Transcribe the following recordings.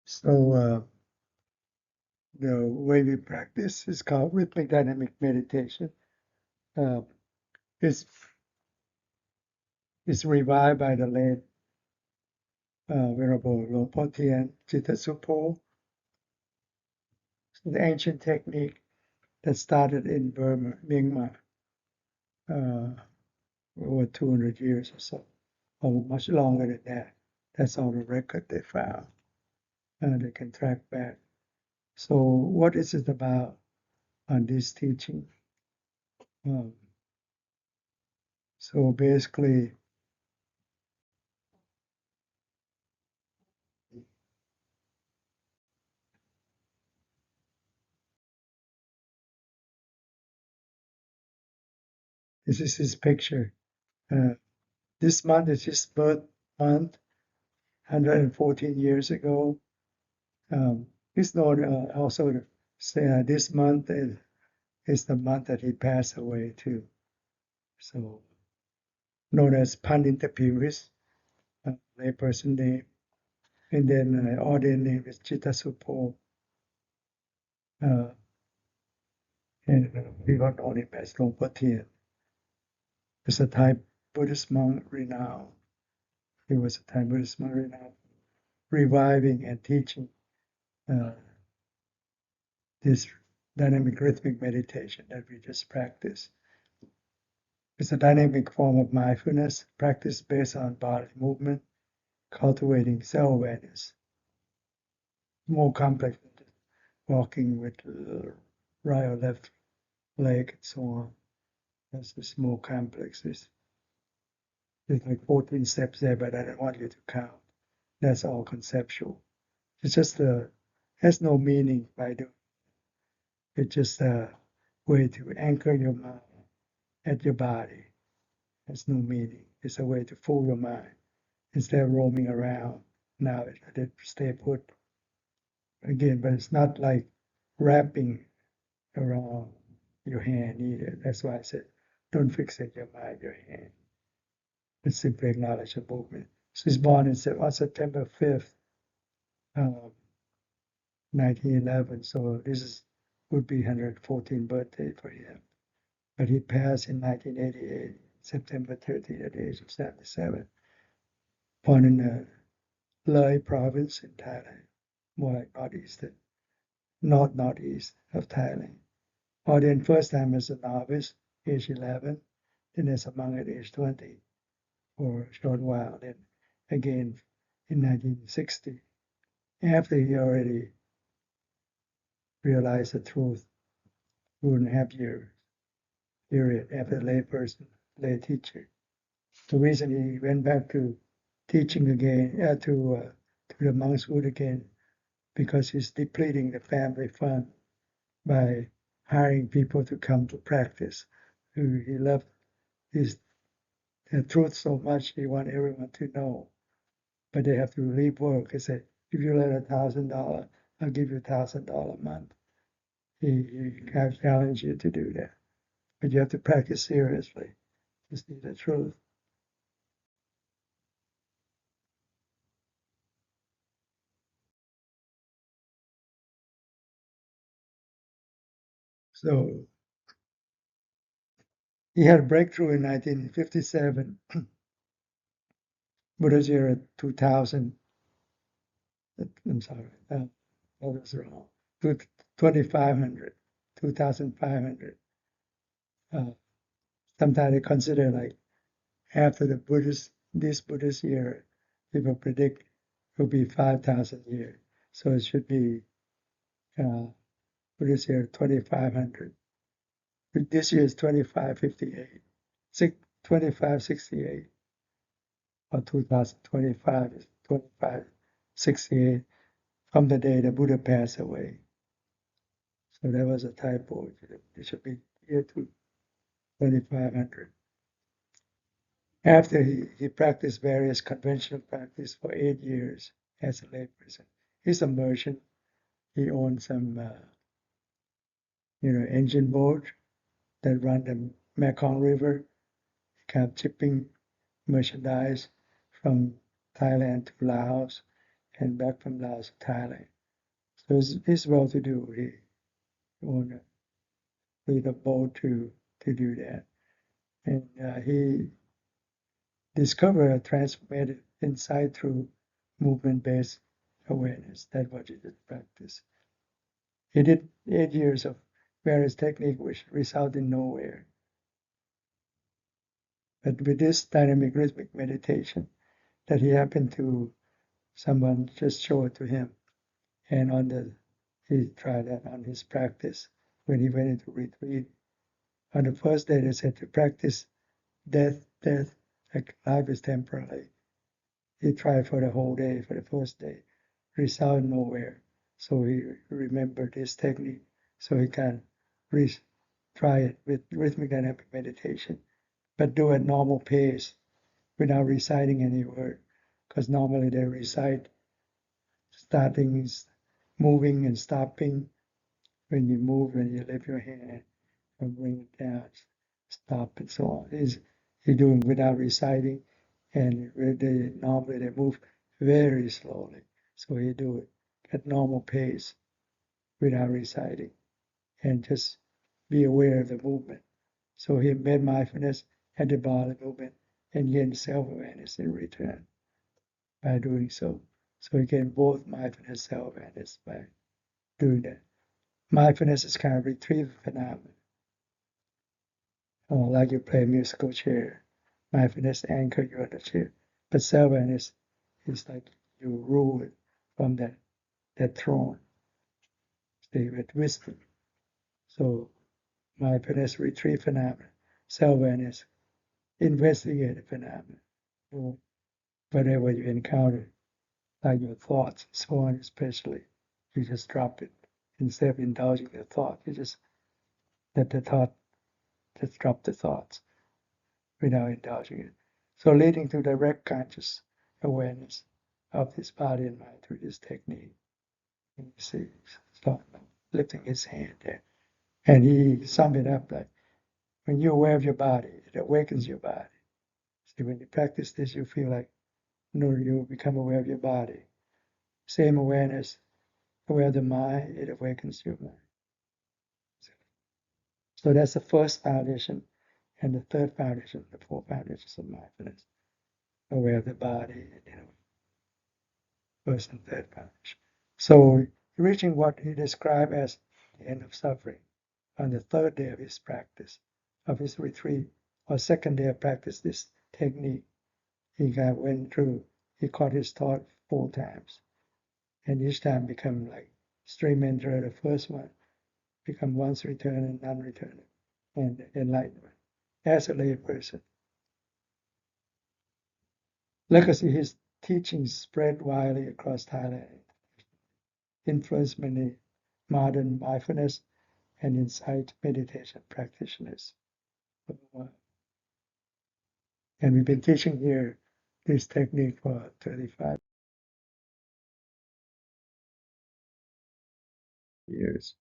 So the way we practice is called rhythmic dynamic meditation. Uh, it's revived by the late Venerable Luangpor Teean Cittasubho. It's an ancient technique that started in Burma, Myanmar, over 200 years or so, or much longer than that. That's all the record they found. They can track back. So what is it about on this teaching? So basically, this is his picture. This month is his birth month, 114 years ago. He's known also to say this month is the month that he passed away too. So known as Pann Intapew, his layperson name. And then ordained name is Cittasubho. And we got known him as Luangpor Teean. He's a Thai Buddhist monk renowned. He was a Thai Buddhist monk renowned, reviving and teaching this dynamic rhythmic meditation that we just practiced. It's a dynamic form of mindfulness practice based on body movement, cultivating self-awareness. More complex than just walking with right or left leg and so on. That's just more complex. There's like 14 steps there, but I don't want you to count. That's all conceptual. It's just has no meaning by doing. It's just a way to anchor your mind at your body. Has no meaning. It's a way to fool your mind instead of roaming around. Now let it stay put again, but it's not like wrapping around your hand either. That's why I said don't fixate your mind, your hand. It's simply acknowledge the movement. So he's born on September 5th, 1911. So this would be 114th birthday for him. But he passed in 1988, September 30th, at the age of 77. Born in the Loei province in Thailand, more like northeast of Thailand. Ordained first time as a novice, age 11, then as a monk at age 20 for a short while, then again in 1960, after he already realized the truth, 2.5 year period after lay teacher. The reason he went back to teaching again, to the monkshood again, because he's depleting the family fund by hiring people to come to practice. He loved his the truth so much he want everyone to know, but they have to leave work. He said, if you let $1,000, I'll give you $1,000 a month. He kind of challenge you to do that, but you have to practice seriously. Just need the truth. So he had a breakthrough in 1957, Buddha's year at 2000. I'm sorry, that was wrong. 2,500, 2,500. Sometimes they consider like after this Buddhist year, people predict it will be 5,000 years. So it should be Buddhist year 2,500. This year is 2,558, 2,568, or 2025 is 2,568 from the day the Buddha passed away. So that was a typo. It should be year 2,500. After he practiced various conventional practice for 8 years as a layperson. He's a merchant. He owns some, engine boat that run the Mekong River, kept shipping merchandise from Thailand to Laos and back from Laos to Thailand. So he's well to do. He owned a fleet of boat to do that. And he discovered a transformative insight through movement-based awareness. That's what he did practice. He did 8 years of various techniques which result in nowhere. But with this dynamic rhythmic meditation that he happened to, someone just showed it to him. And he tried that on his practice when he went into retreat. On the first day, they said to practice death, like life is temporary. He tried for the whole day, for the first day, result nowhere. So he remembered this technique so he can try it with rhythmic dynamic meditation, but do at normal pace without reciting any word. Because normally they recite starting, moving and stopping. When you move, when you lift your hand and bring it down, stop and so on. He's doing without reciting, and normally they move very slowly. So he do it at normal pace without reciting, and just be aware of the movement. So he embed mindfulness at the body movement and gain self-awareness in return by doing so. So he gain both mindfulness and self-awareness by doing that. Mindfulness is kind of retrieval phenomenon. Like you play a musical chair. Mindfulness anchor you on the chair. But self-awareness is like you rule it from that throne. Stay with wisdom. So mindfulness retrieve phenomenon. Self-awareness investigate the phenomenon. So whatever you encounter, like your thoughts, so on especially, you just drop it. Instead of indulging the thought, you just let the thought, just drop the thoughts without indulging it. So leading to direct conscious awareness of his body and mind through this technique. And you see, start lifting his hand there. And he summed it up like, when you're aware of your body, it awakens your body. See, when you practice this, you feel like, you become aware of your body. Same awareness, aware of the mind, it awakens your mind. So that's the first foundation. And the third foundation, the four foundations of mindfulness. Aware of the body, first and third foundation. So reaching what he described as the end of suffering on the third day of his practice, of his retreat, or second day of practice, this technique, he went through, he caught his thought 4 times. And each time become like stream enter the first one, become once return and non-return, and enlightenment. As a lay person. Legacy, his teachings spread widely across Thailand, influenced many modern mindfulness and insight meditation practitioners. And we've been teaching here this technique for 35 years.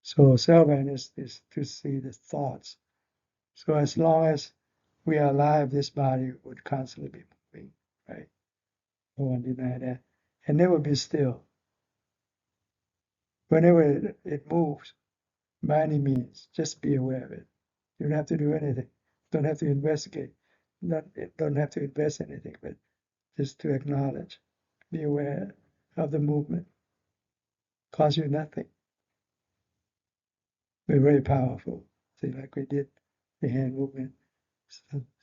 So self-awareness is to see the thoughts. So as long as we are alive, this body would constantly be moving, right? No one deny that. And never be still. Whenever it moves, by any means, just be aware of it. You don't have to do anything. Don't have to investigate. Don't have to invest anything, but just to acknowledge, be aware of the movement. Cost you nothing. We're very powerful. See, like we did the hand movement.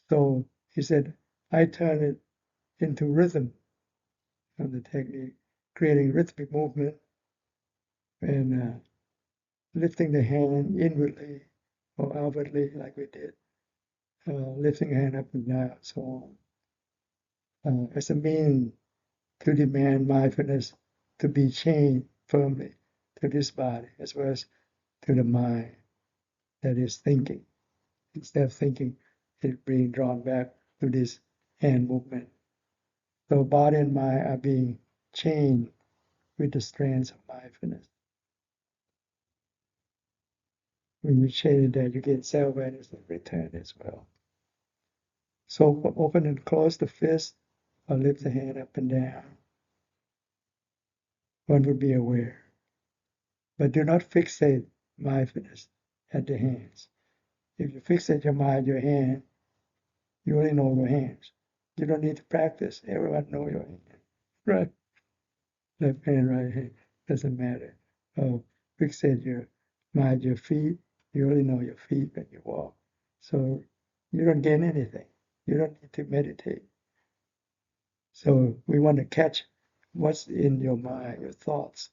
So he said, I turn it into rhythm of the technique, creating rhythmic movement and lifting the hand inwardly or outwardly, like we did, lifting the hand up and down, so on, as a means to demand mindfulness to be chained firmly to this body as well as to the mind that is thinking. Instead of thinking, it's being drawn back to this hand movement. So body and mind are being chained with the strands of mindfulness. When you chain it there, you get self-awareness in return as well. So open and close the fist, or lift the hand up and down. One would be aware. But do not fixate mindfulness at the hands. If you fixate your mind, your hand, you only know your hands. You don't need to practice. Everyone know your hand. Right? Left hand, right hand. Doesn't matter. Oh, fixate your mind, your feet. You only know your feet when you walk. So you don't gain anything. You don't need to meditate. So we want to catch what's in your mind, your thoughts.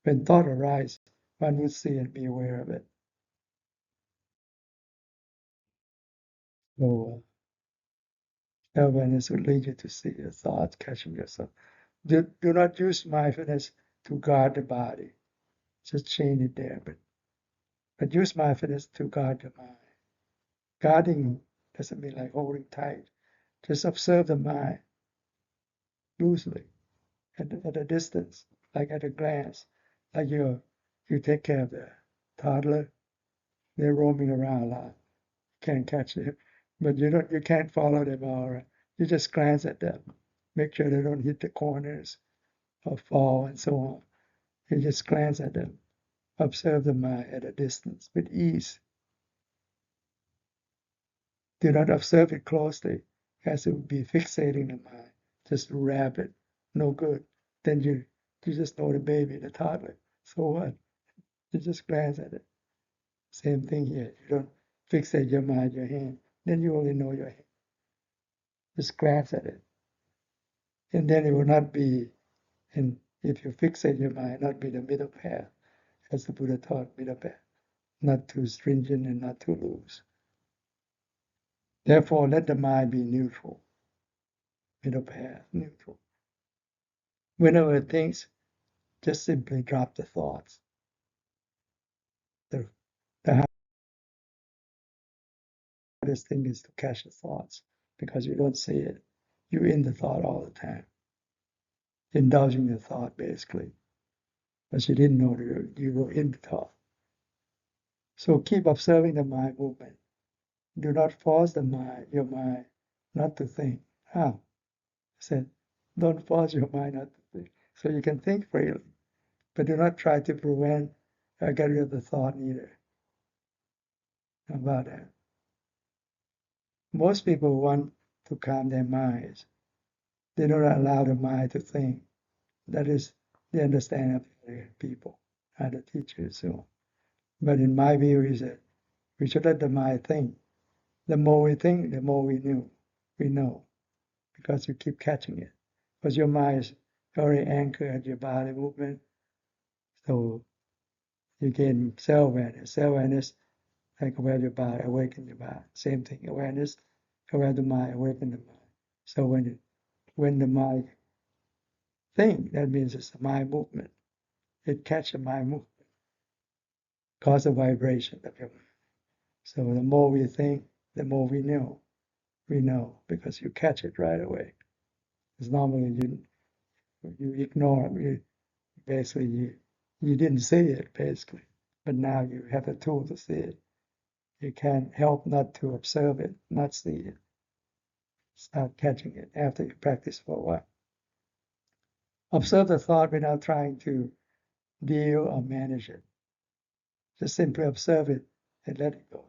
When thought arises, one would see and be aware of it. So awareness will lead you to see your thoughts, catching yourself. Do not use mindfulness to guard the body. Just change it there, but use mindfulness to guard the mind. Guarding doesn't mean like holding tight. Just observe the mind loosely at a distance, like at a glance, like you take care of the toddler. They're roaming around a lot. Can't catch them, but you can't follow them all right. You just glance at them, make sure they don't hit the corners or fall and so on. You just glance at them, observe the mind at a distance with ease. Do not observe it closely, as it would be fixating the mind, just wrap it, no good. Then you just know the baby, the toddler. So what? You just glance at it. Same thing here. You don't fixate your mind, your hand. Then you only know your hand. Just glance at it. And then it will not be, and if you fixate your mind, not be the middle path, as the Buddha taught, middle path, not too stringent and not too loose. Therefore, let the mind be neutral, middle path, neutral. Whenever it thinks, just simply drop the thoughts. The hardest thing is to catch the thoughts because you don't see it. You're in the thought all the time, indulging the thought basically, but you didn't know you were in the thought. So keep observing the mind movement. Do not force your mind, not to think. I said, don't force your mind not to think. So you can think freely, but do not try to prevent or get rid of the thought either. How about that? Most people want to calm their minds. They don't allow the mind to think. That is the understanding of the people, and the teachers. So, but in my view, is that we should let the mind think. The more we think, the more we know, because you keep catching it. Because your mind is very anchored at your body movement. So you gain self-awareness. Self-awareness, like aware of your body, awaken your body. Same thing, awareness, aware of the mind, awaken the mind. So when the mind think, that means it's the mind movement. It catches the mind movement, cause a vibration of your mind. So the more we think, the more we know. We know because you catch it right away. Because normally you ignore it. You didn't see it basically, but now you have the tool to see it. You can't help not to observe it, not see it. Start catching it after you practice for a while. Observe the thought without trying to deal or manage it. Just simply observe it and let it go.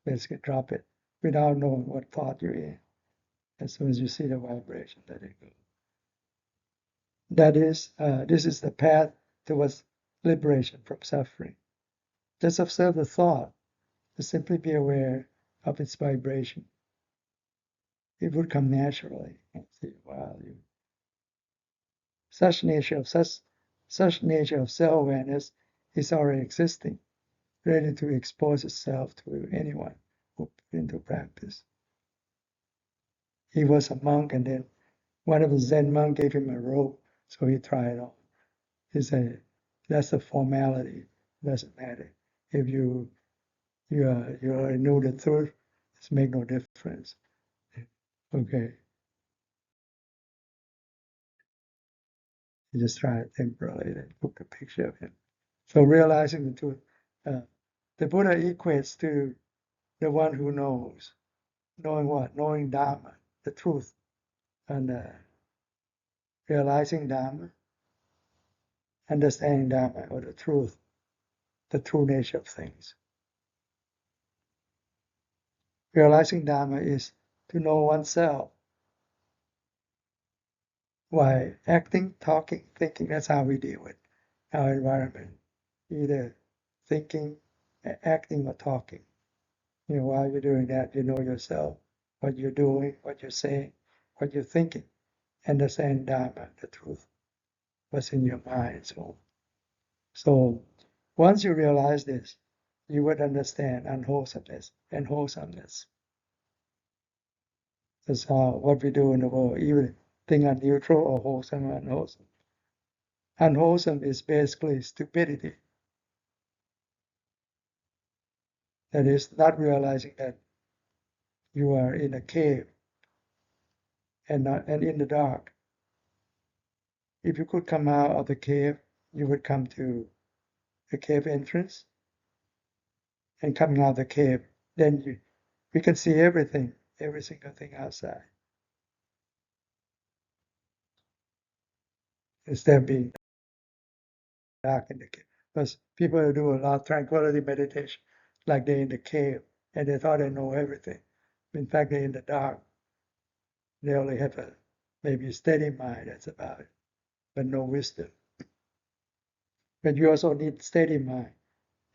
Basically drop it without knowing what thought you're in. As soon as you see the vibration, let it go. That is, this is the path towards liberation from suffering. Just observe the thought. Just simply be aware of its vibration. It would come naturally. See, wow, such nature of self-awareness is already existing, ready to expose itself to anyone who put into practice. He was a monk, and then one of the Zen monks gave him a rope, so he tried it on. He said, "That's a formality. It doesn't matter. If you already know the truth, it makes no difference." Okay, he just tried it temporarily. They took a picture of him. So realizing the truth, the Buddha equates to the one who knows. Knowing what? Knowing Dharma, the truth. And realizing Dharma, understanding Dharma, or the true nature of things. Realizing Dharma is to know oneself. Why acting, talking, thinking, that's how we deal with our environment. Either thinking, acting, or talking. While you're doing that, you know yourself, what you're doing, what you're saying, what you're thinking. Understand Dharma, the truth, what's in your mind. So once you realize this, you would understand unwholesomeness and wholesomeness. That's how what we do in the world, even things are neutral or wholesome or unwholesome. Unwholesome is basically stupidity. That is not realizing that you are in a cave and in the dark. If you could come out of the cave, you would come to the cave entrance, and coming out of the cave, then we can see everything, every single thing outside. Instead of being dark in the cave. Because people who do a lot of tranquility meditation, like they're in the cave and they thought they know everything. In fact, they're in the dark. They only have maybe a steady mind, that's about it, but no wisdom. But you also need steady mind,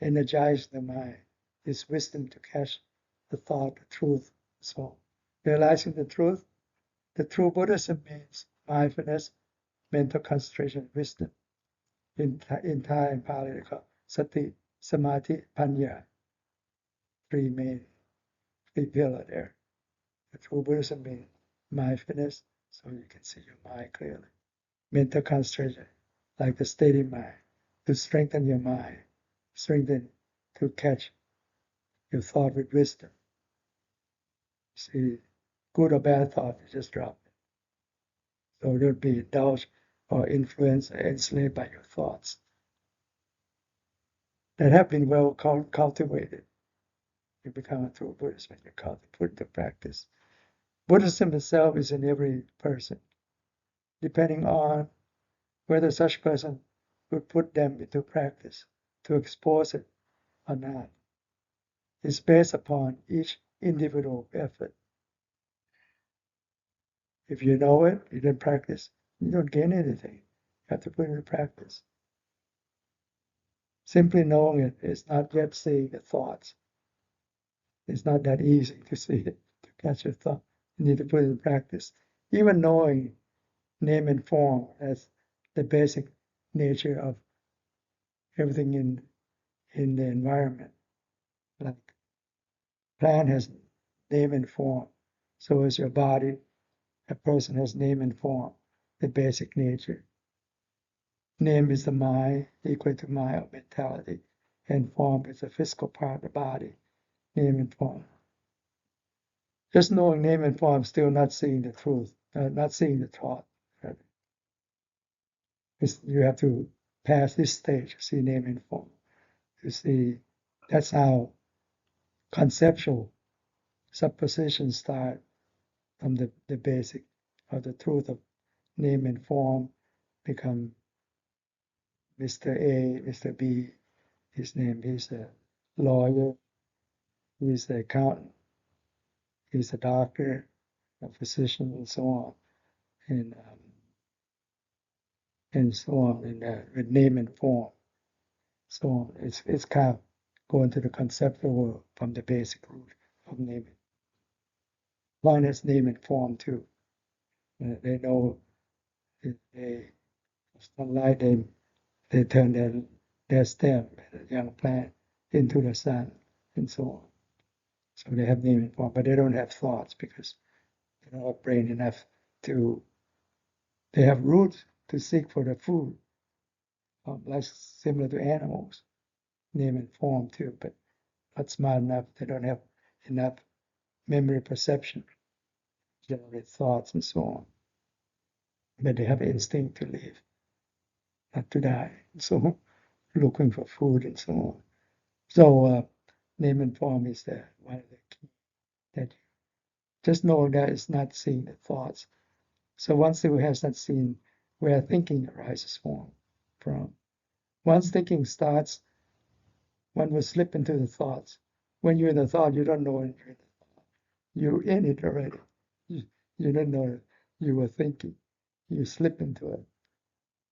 energize the mind, this wisdom to catch the thought, the truth. So realizing the true Buddhism means mindfulness, mental concentration, wisdom. In Thai and Pali, they call sati, samadhi, panya. Three pillars there. The true Buddhism means mindfulness, so you can see your mind clearly. Mental concentration, like the steady mind, to strengthen your mind, strengthen to catch your thought with wisdom. See, good or bad thought, you just drop it. So don't be indulged or influenced or enslaved by your thoughts that have been well cultivated. You become a true Buddhist when you put into practice. Buddhism itself is in every person, depending on whether such person would put them into practice to expose it or not. It's based upon each individual effort. If you know it, you don't practice, you don't gain anything. You have to put it into practice. Simply knowing it is not yet seeing the thoughts. It's not that easy to see it, to catch your thought. You need to put it in practice. Even knowing name and form as the basic nature of everything in the environment. Like plant has name and form, so is your body. A person has name and form, the basic nature. Name is the mind, equal to mind or mentality, and form is the physical part of the body, name and form. Just knowing name and form, still not seeing the truth, not seeing the thought. You have to pass this stage, see name and form. You see, that's how conceptual suppositions start from the basic of the truth of name and form, become Mr. A, Mr. B, his name, he's a lawyer, he's an accountant, he's a doctor, a physician, and so on, and so on, with name and form. So it's kind of going to the conceptual world from the basic root of naming. Line has name and form too. They know they sunlight they turn their stem, the young plant, into the sun, and so on. So they have name and form, but they don't have thoughts because they don't have brain enough to. They have roots to seek for the food, like similar to animals, name and form too, but not smart enough. They don't have enough memory perception, generate thoughts, and so on. But they have instinct to live, not to die, and so on, looking for food and so on. So name and form is one of the key that just know that it's not seeing the thoughts. So once he has not seen where thinking arises from. Once thinking starts, one will slip into the thoughts. When you're in the thought, you don't know when you're in the thought. You're in it already. You don't know you were thinking. You slip into it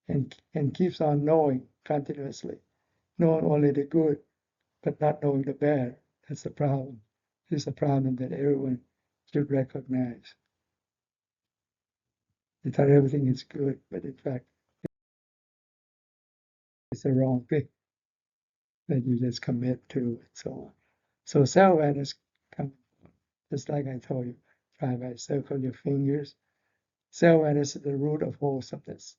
and keeps on knowing continuously, knowing only the good, but not knowing the bad. That's the problem. It's a problem that everyone should recognize. You thought everything is good, but in fact, it's the wrong thing that you just commit to, and so on. So self-awareness comes, just like I told you, try by circle your fingers. Self-awareness is the root of wholesomeness.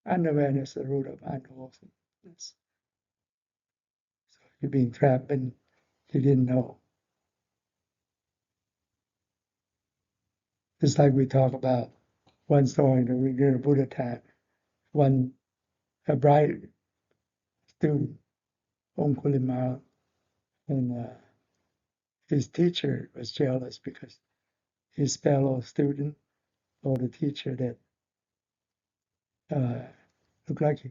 Unawareness is the root of unwholesomeness. So you're being trapped and you didn't know. Just like we talk about one story during the Buddha time, a bright student, Onkulimal, and his teacher was jealous because his fellow student told the teacher that looked like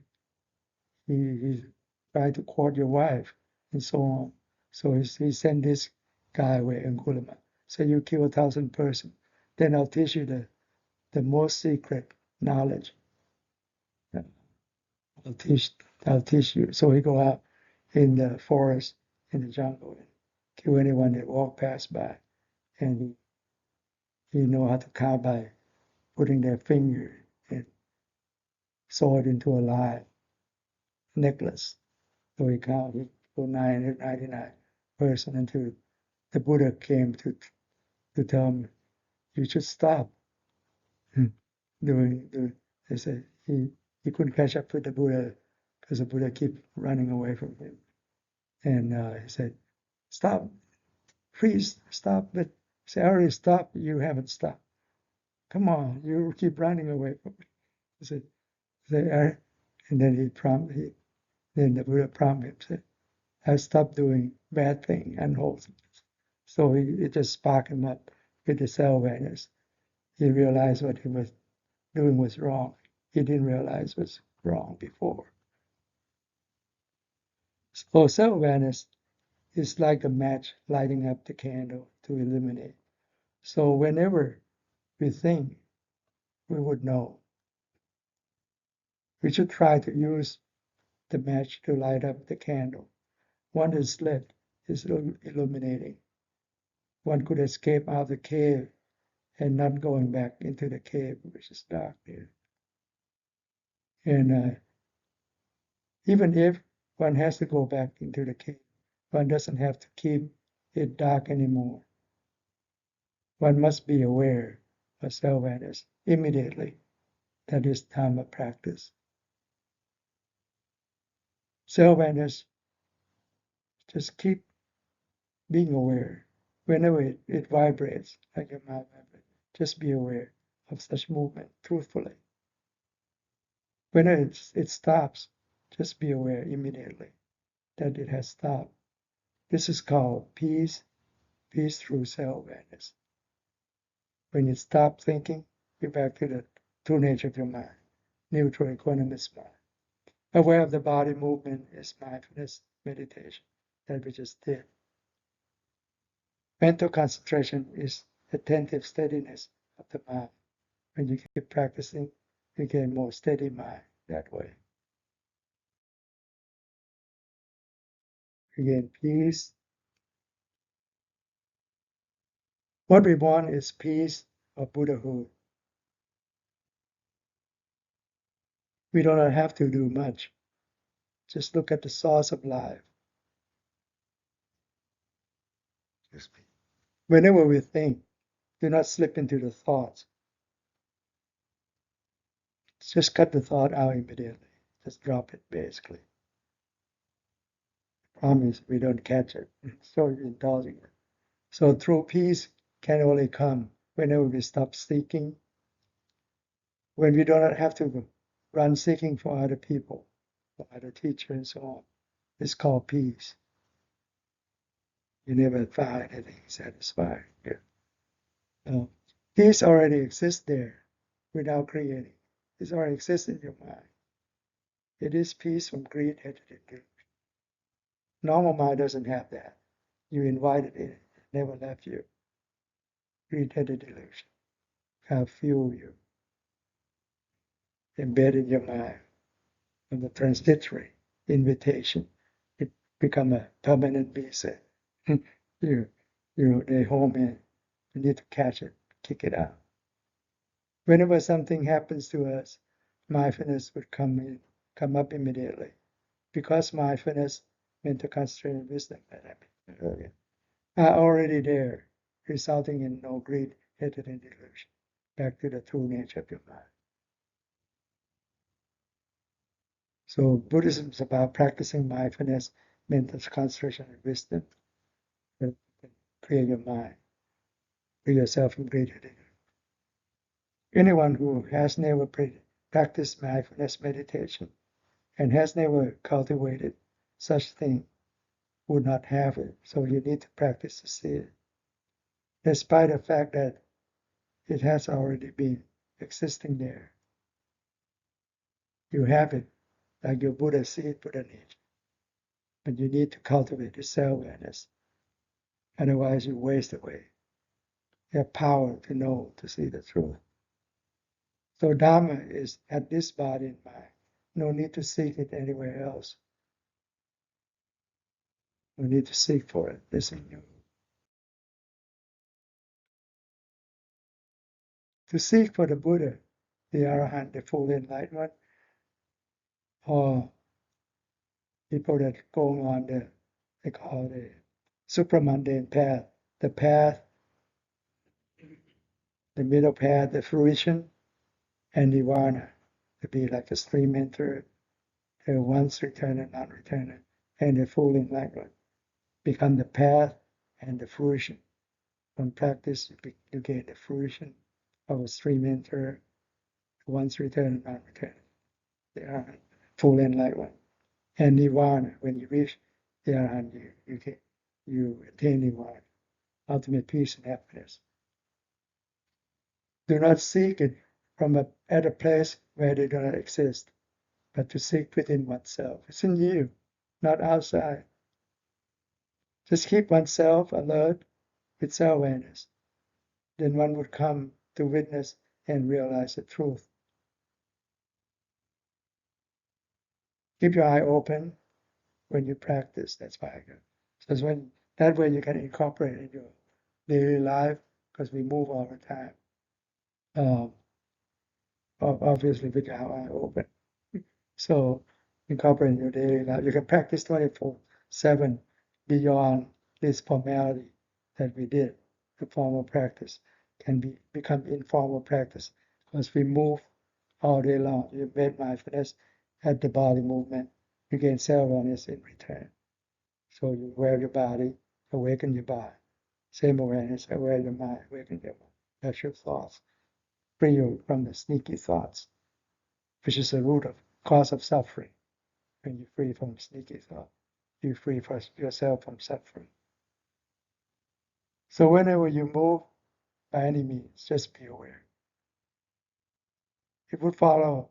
he tried to court your wife and so on. So he sent this guy away, Ankulama. So you kill 1,000 persons, then I'll teach you the most secret knowledge. I'll teach you. So he go out in the forest, in the jungle, and kill anyone that walk past by. And he know how to count by putting their finger and sew it into a live necklace. So he counted for 999 person until the Buddha came to tell him, you should stop doing. They said he couldn't catch up with the Buddha because the Buddha keep running away from him. And he said, stop, please stop. But he said, I already stopped. You haven't stopped. Come on, you keep running away from me. He said, and then then the Buddha prompted him, said, I stopped doing bad thing, unwholesome. So it just sparked him up with the self-awareness. He realized what he was doing was wrong. He didn't realize was wrong before. So self-awareness is like a match lighting up the candle to illuminate. So whenever we think, we would know. We should try to use the match to light up the candle. One is lit, is illuminating. One could escape out of the cave and not going back into the cave, which is dark there. And even if one has to go back into the cave, one doesn't have to keep it dark anymore. One must be aware of self-awareness immediately. That is Dhamma practice. Self-awareness, just keep being aware. Whenever it vibrates, like your mind vibrates, just be aware of such movement truthfully. Whenever it stops, just be aware immediately that it has stopped. This is called peace through self-awareness. When you stop thinking, you're back to the true nature of your mind, neutral, equanimous mind. Aware of the body movement is mindfulness meditation that we just did. Mental concentration is attentive steadiness of the mind. When you keep practicing, you get more steady mind that way. Again, peace. What we want is peace or Buddhahood. We don't have to do much. Just look at the source of life. Whenever we think, do not slip into the thoughts. Just cut the thought out immediately. Just drop it, basically. Promise we don't catch it. So indulging it. So true peace can only come whenever we stop seeking, when we do not have to run seeking for other people, for other teachers and so on. It's called peace. You never find anything satisfying here. Peace already exists there without creating. It already exists in your mind. It is peace from greed, hatred, and delusion. Normal mind doesn't have that. You invited it, it never left you. Greed, hatred, delusion have fuel you, embed in your mind. From the transitory invitation, it become a permanent visa. you, they home in. You need to catch it, kick it out. Whenever something happens to us, mindfulness would come up immediately. Because mindfulness, mental concentration, and wisdom that I mentioned earlier, are already there, resulting in no greed, hatred, and delusion. Back to the true nature of your mind. So Buddhism is about practicing mindfulness, mental concentration, and wisdom that can clear your mind, free yourself from greed. Anyone who has never practiced mindfulness meditation and has never cultivated such thing would not have it. So you need to practice to see it, despite the fact that it has already been existing there. You have it, like your Buddha seed, Buddha nature. But you need to cultivate the self-awareness. Otherwise, you waste away. You have power to know, to see the truth. So Dharma is at this body and mind. No need to seek it anywhere else. No need to seek for it. It's in you. To seek for the Buddha, the Arahant, the full enlightened one, or people that go on they call the supramundane path, the path, the middle path, the fruition, and nirvana, to be like a stream enter, the once returner, non-returner, and the full enlightenment become the path and the fruition. From practice, you gain the fruition of a stream enter, once returner, non-returner. They are full enlightenment. And nirvana, when you reach the arahant, you attain nirvana, ultimate peace and happiness. Do not seek it at a place where they do not exist, but to seek within oneself. It's in you, not outside. Just keep oneself alert with self-awareness. Then one would come to witness and realize the truth. Keep your eye open when you practice. That's why I go. So that way you can incorporate it in your daily life, because we move all the time. Obviously with your eye open. So incorporate in your daily life. You can practice 24/7 beyond this formality that we did. The formal practice can become informal practice because we move all day long. You embed mindfulness at the body movement. You gain self-awareness in return. So you aware your body, awaken your body. Same awareness, aware your mind, awaken your mind. That's your thoughts. Free you from the sneaky thoughts, which is the root of cause of suffering. When you're free from sneaky thought, you free yourself from suffering. So whenever you move, by any means, just be aware. It would follow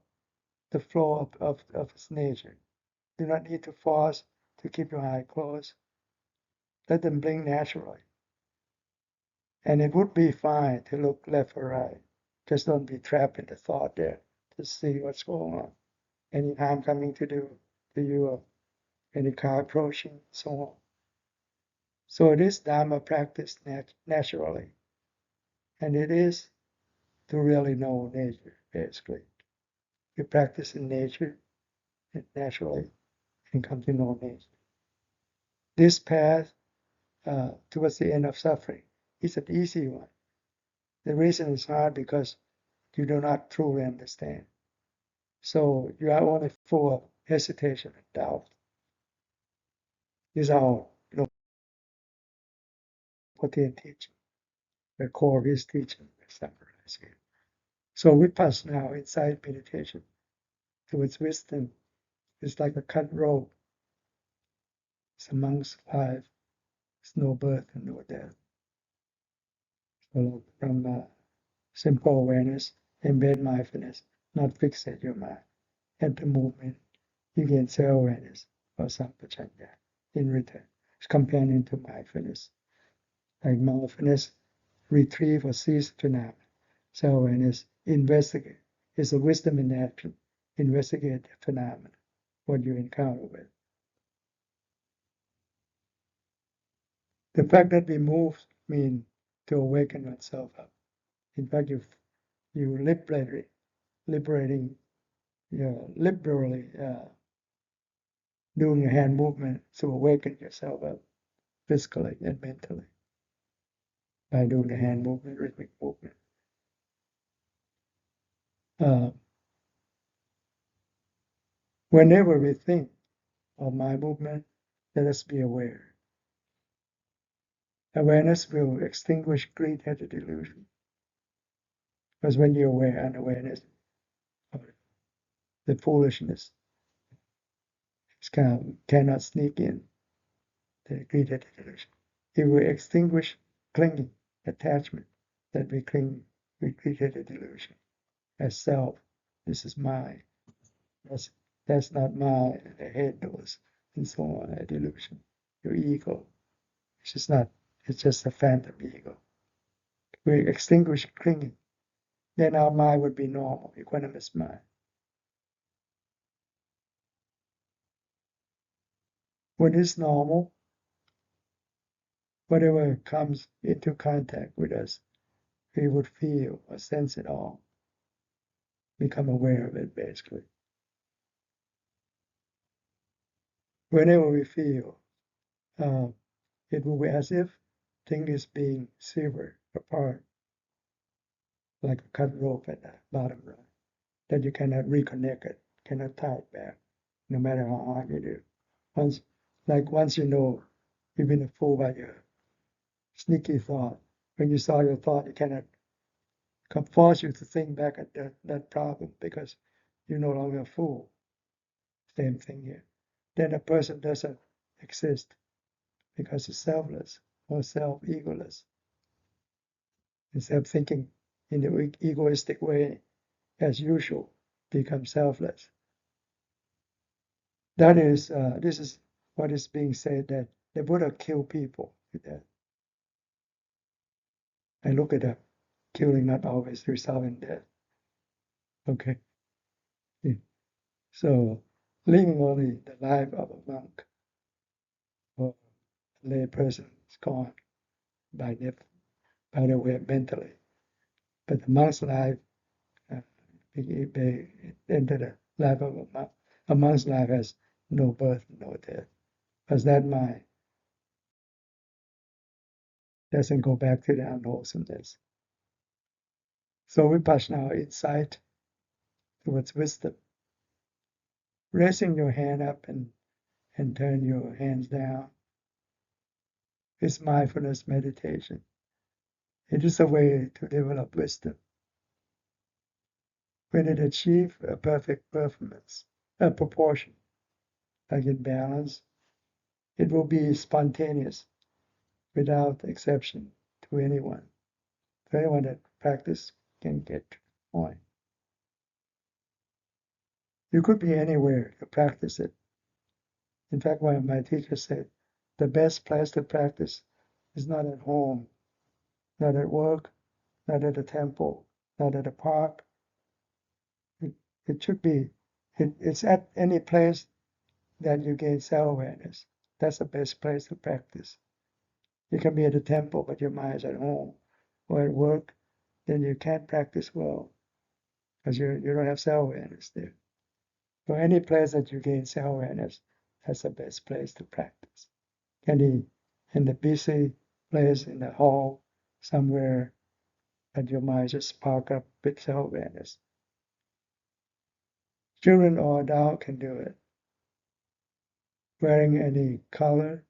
the flow of its nature. Do not need to force to keep your eye closed. Let them blink naturally. And it would be fine to look left or right. Just don't be trapped in the thought there to see what's going on. Any harm coming to you, or any car approaching, so on. So it is Dharma practiced naturally. And it is to really know nature, basically. You practice in nature naturally and come to know nature. This path towards the end of suffering is an easy one. The reason it's hard because you do not truly understand. So you are only full of hesitation and doubt. These are all Luangpor Teean teaching, the core of his teaching, summarized here. So vipassana, insight meditation towards wisdom, is like a cut rope. It's a monk's life. It's no birth and no death. So from simple awareness, embed mindfulness, not fixate your mind. At the movement, you gain self-awareness or sampajanya in return. It's companion to mindfulness. Like mindfulness, retrieve or seize phenomena. Self-awareness, investigate. It's a wisdom in action. Investigate the phenomena, what you encounter with. The fact that we move means to awaken oneself up. In fact, you liberating, liberally doing a hand movement to awaken yourself up physically and mentally by doing the hand movement, rhythmic movement. Whenever we think of my movement, let us be aware. Awareness will extinguish greed-headed delusion. Because when you're aware, unawareness, the foolishness cannot sneak in, the greed-headed delusion. It will extinguish clinging, attachment that we cling with greed-headed delusion as self. This is mine. That's not mine. The head knows, and so on. A delusion. Your ego. It's just not. It's just a phantom ego. We extinguish clinging. Then our mind would be normal, equanimous mind. When it's normal, whatever comes into contact with us, we would feel or sense it all. Become aware of it, basically. Whenever we feel, it will be as if thing is being severed apart, like a cut rope at the bottom rung, that you cannot reconnect it, cannot tie it back, no matter how hard you do. Once you know you've been fooled by your sneaky thought. When you saw your thought, it cannot force you to think back at that problem because you're no longer a fool. Same thing here. Then a person doesn't exist because it's selfless or self-egoless. Instead of thinking in the egoistic way as usual, become selfless. That is, this is what is being said, that the Buddha killed people with that. And look it up. Killing not always result in death. Okay. So living only the life of a monk or a lay person is gone by the way mentally. But the monk's life, they enter the life of a monk. A monk's life has no birth, no death. Because that mind doesn't go back to the unwholesomeness. So Vipassana insight towards wisdom. Raising your hand up and turn your hands down is mindfulness meditation. It is a way to develop wisdom. When it achieves a perfect performance, a proportion, like in balance, it will be spontaneous, without exception to anyone. To anyone that practice can get to the point. You could be anywhere to practice it. In fact, one of my teachers said, the best place to practice is not at home, not at work, not at a temple, not at a park. It should be, it's at any place that you gain self-awareness. That's the best place to practice. You can be at a temple, but your mind is at home or at work, then you can't practice well because you don't have self-awareness there. So any place that you gain self-awareness, that's the best place to practice. In the busy place, in the hall, somewhere that your mind just spark up with self-awareness. Children or adults can do it. Wearing any color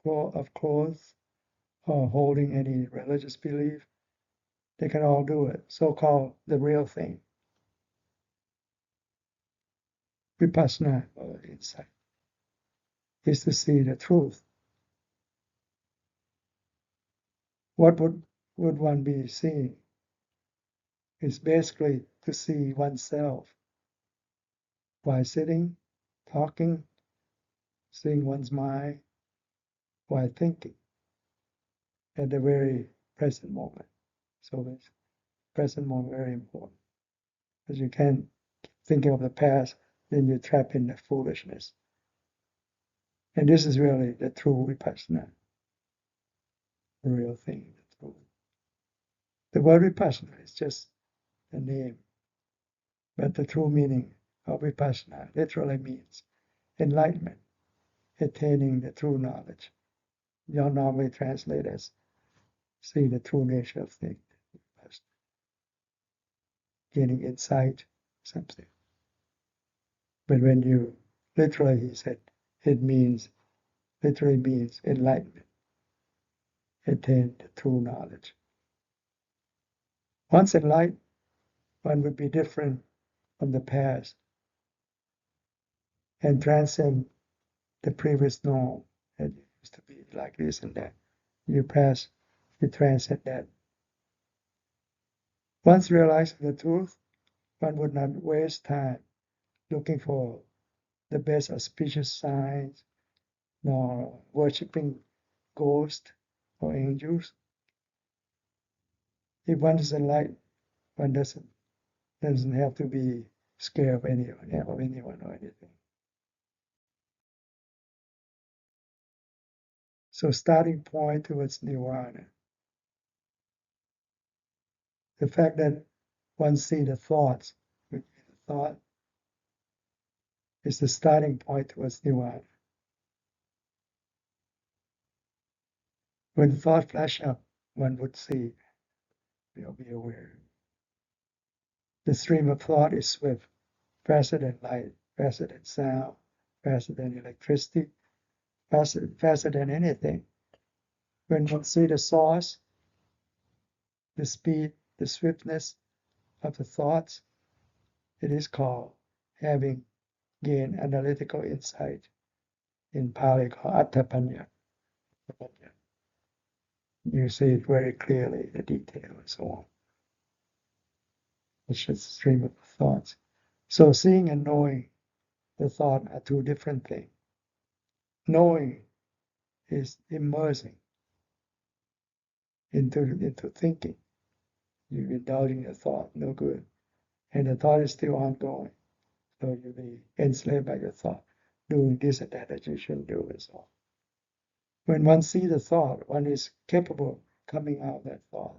of clothes or holding any religious belief, they can all do it. So-called the real thing. Vipassana, or insight, is to see the truth. What would one be seeing? is basically to see oneself while sitting, talking, seeing one's mind while thinking at the very present moment. So this present moment is very important. Because you can't keep thinking of the past, then you trap in the foolishness. And this is really the true vipassana, the real thing. The word vipassana is just a name, but the true meaning of vipassana literally means enlightenment, attaining the true knowledge. You normally translate as see the true nature of things, gaining insight, something. But when you literally, he said, it literally means enlightenment, attain the true knowledge. Once enlightened, one would be different from the past and transcend the previous norm that used to be like this and that. You transcend that. Once realizing the truth, one would not waste time looking for the best auspicious signs, nor worshipping ghosts or angels. If one is enlightened, one doesn't have to be scared of anyone or anything. So starting point towards nirvana. The fact that one sees the thoughts, the thought is the starting point towards nirvana. When the thought flash up, one would see, you'll be aware. The stream of thought is swift, faster than light, faster than sound, faster than electricity, faster than anything. When one sees the source, the speed, the swiftness of the thoughts, it is called having gained analytical insight, in Pali called attapanya. You see it very clearly, the detail and so on. It's just a stream of thoughts. So seeing and knowing the thought are two different things. Knowing is immersing into thinking. You're indulging the thought, no good. And the thought is still ongoing. So you'll be enslaved by your thought, doing this and that you shouldn't do and so on. When one sees the thought, one is capable of coming out of that thought.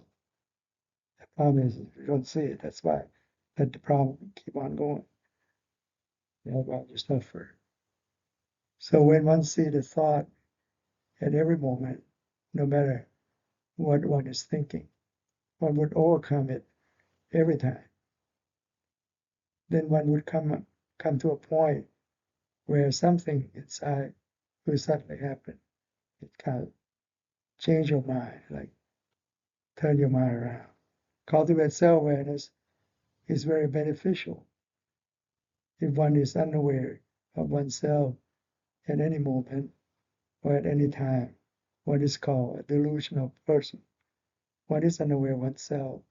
The problem is you don't see it. That's why that the problem keep on going. That's why you suffer. So when one sees the thought at every moment, no matter what one is thinking, one would overcome it every time. Then one would come to a point where something inside will suddenly happen. It can change your mind, like turn your mind around. Cultivate self-awareness is very beneficial. If one is unaware of oneself at any moment or at any time, what is called a delusional person. One is unaware of oneself,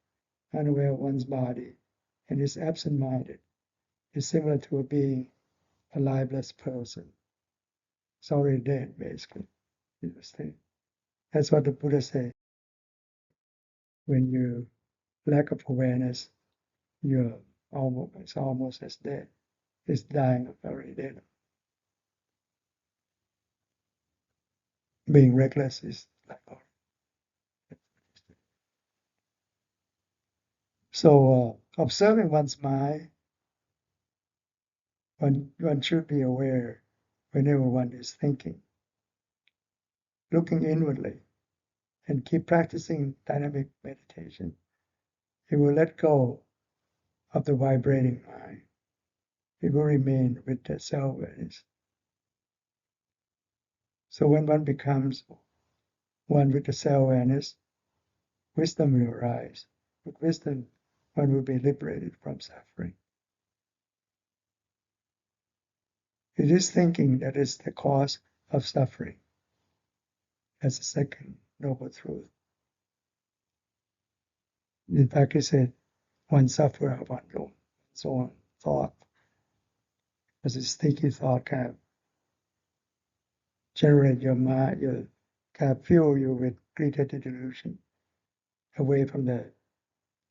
unaware of one's body, and is absent-minded. Is similar to being a lifeless person. It's already dead, basically. That's what the Buddha said. When you lack of awareness, it's almost as dead. It's dying already dead. Being reckless is like so observing one's mind, one should be aware whenever one is thinking, looking inwardly, and keep practicing dynamic meditation. It will let go of the vibrating mind. It will remain with the self-awareness. So when one becomes one with the self-awareness, wisdom will arise. With wisdom, one will be liberated from suffering. It is thinking that is the cause of suffering. That's the second noble truth. In fact, he said, one sufferer, one own thought. As a sticky thought kind of generate your mind, you kind of fuel you with greater delusion away from the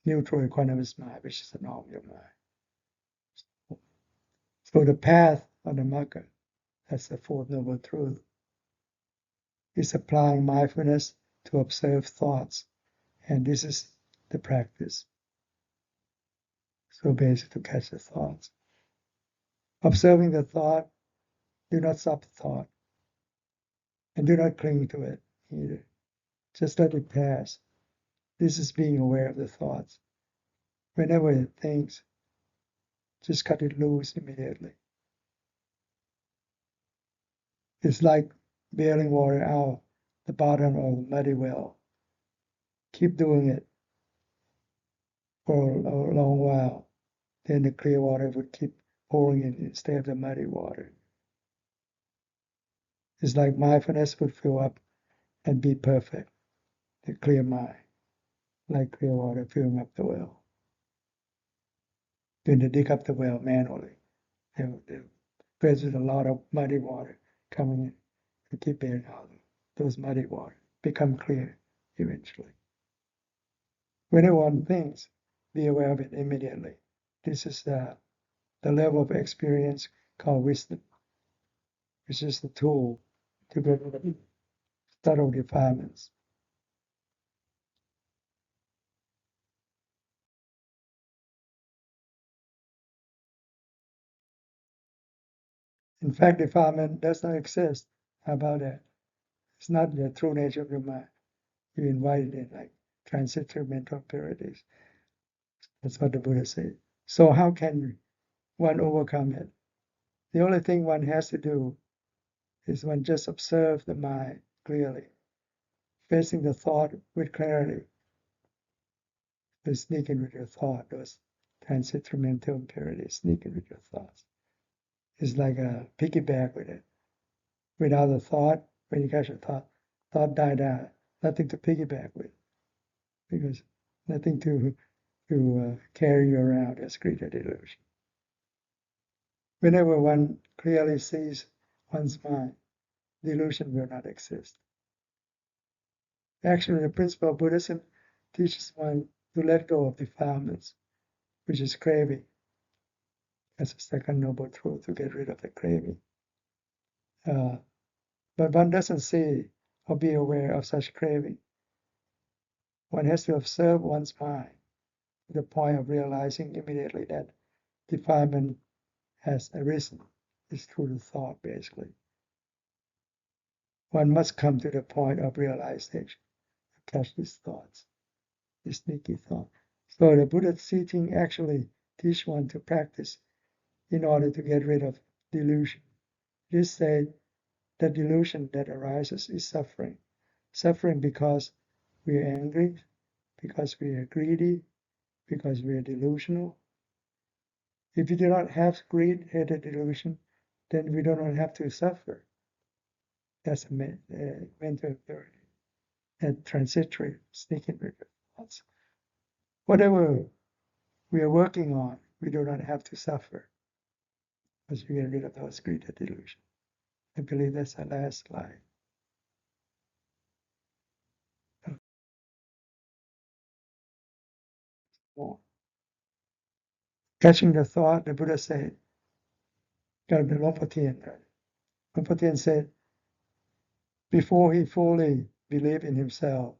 neutral equanimous mind, which is the norm of your mind. So the path of the Magga, that's the Fourth Noble Truth, is applying mindfulness to observe thoughts. And this is the practice. So basically to catch the thoughts. Observing the thought, do not stop the thought. And do not cling to it either. Just let it pass. This is being aware of the thoughts. Whenever it thinks, just cut it loose immediately. It's like bailing water out the bottom of a muddy well. Keep doing it for a long while. Then the clear water would keep pouring in instead of the muddy water. It's like mindfulness would fill up and be perfect. The clear mind, like clear water filling up the well. Then they dig up the well manually. They're faced with a lot of muddy water coming in to keep bailing out those muddy water. Become clear eventually. Whenever one thinks, be aware of it immediately. This is the level of experience called wisdom, which is the tool to get rid of subtle defilements. In fact, defilement does not exist. How about that? It's not the true nature of your mind. You invite it in like transitory mental impurities. That's what the Buddha said. So how can one overcome it? The only thing one has to do is one just observe the mind clearly, facing the thought with clarity. To sneak in with your thought, those transitory mental impurities, sneak in with your thoughts. It's like a piggyback with it. Without a thought, when you catch a thought died out, nothing to piggyback with, because nothing to carry you around as greater delusion. Whenever one clearly sees one's mind, delusion will not exist. Actually, the principle of Buddhism teaches one to let go of defilements, which is craving. That's the second noble truth, to get rid of the craving. But one doesn't see or be aware of such craving. One has to observe one's mind to the point of realizing immediately that defilement has arisen. It's through the thought, basically. One must come to the point of realization to catch these thoughts, this sneaky thought. So the Buddha's teaching actually teach one to practice in order to get rid of delusion. This said that delusion that arises is suffering. Suffering because we are angry, because we are greedy, because we are delusional. If we do not have greed, hatred, delusion, then we do not have to suffer. That's a mental impurity, and transitory, sneaking thoughts. Whatever we are working on, we do not have to suffer because we get rid of those greed and delusion. I believe that's the last slide. More. Catching the thought, the Buddha said, got the Luangpor Teean, right? Luangpor Teean said, before he fully believed in himself,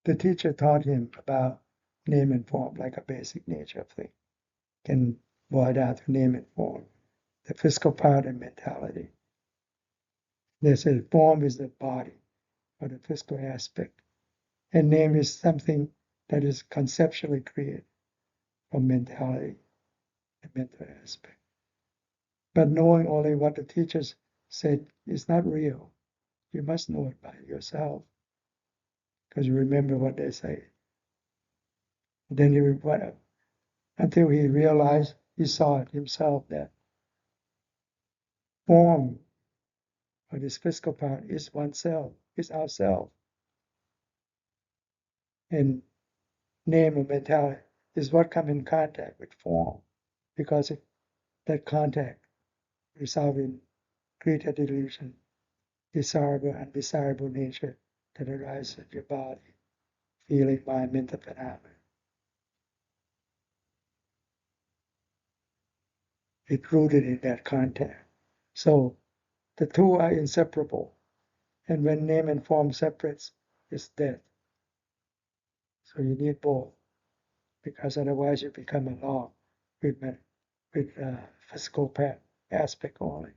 the teacher taught him about name and form, like a basic nature of thing. Can boil down to name and form, the physical part and mentality. They said form is the body, or the physical aspect, and name is something that is conceptually created from mentality, the mental aspect. But knowing only what the teachers said is not real. You must know it by yourself, because you remember what they say. Then he until he realized, he saw it himself, that form, or this physical part, is oneself, is ourself. And name or mentality is what come in contact with form, because if that contact results in greater delusion, desirable and undesirable nature that arises in your body, feeling, mind, mental phenomena. It's rooted in that contact. So the two are inseparable. And when name and form separates, it's death. So you need both, because otherwise you become a log with physical aspect only,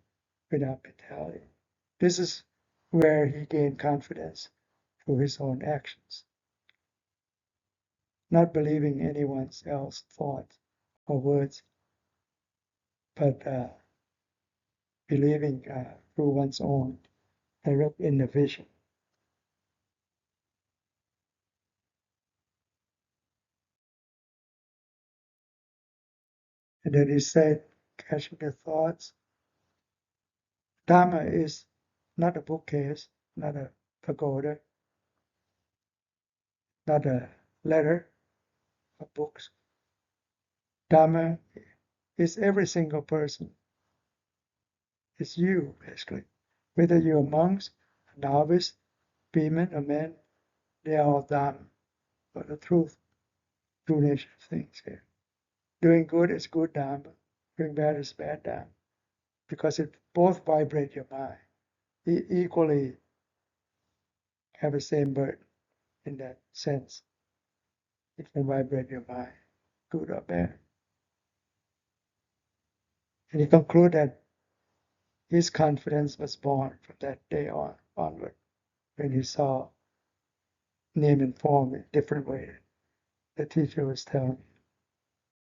without mentality. This is where he gained confidence through his own actions, not believing anyone else's thoughts or words, but believing through one's own direct inner vision. And then he said, catching the thoughts, Dharma is not a bookcase, not a pagoda, not a letter of books. Dharma is every single person. It's you, basically. Whether you're monks, a novice, women, or men, they are all Dharma. But the truth, true nature of things here. Doing good is good Dharma. Doing bad is bad Dharma. Because it both vibrate your mind. Equally have the same burden in that sense. It can vibrate your mind, good or bad. And he concluded that his confidence was born from that day onward, when he saw name and form in a different way. The teacher was telling me.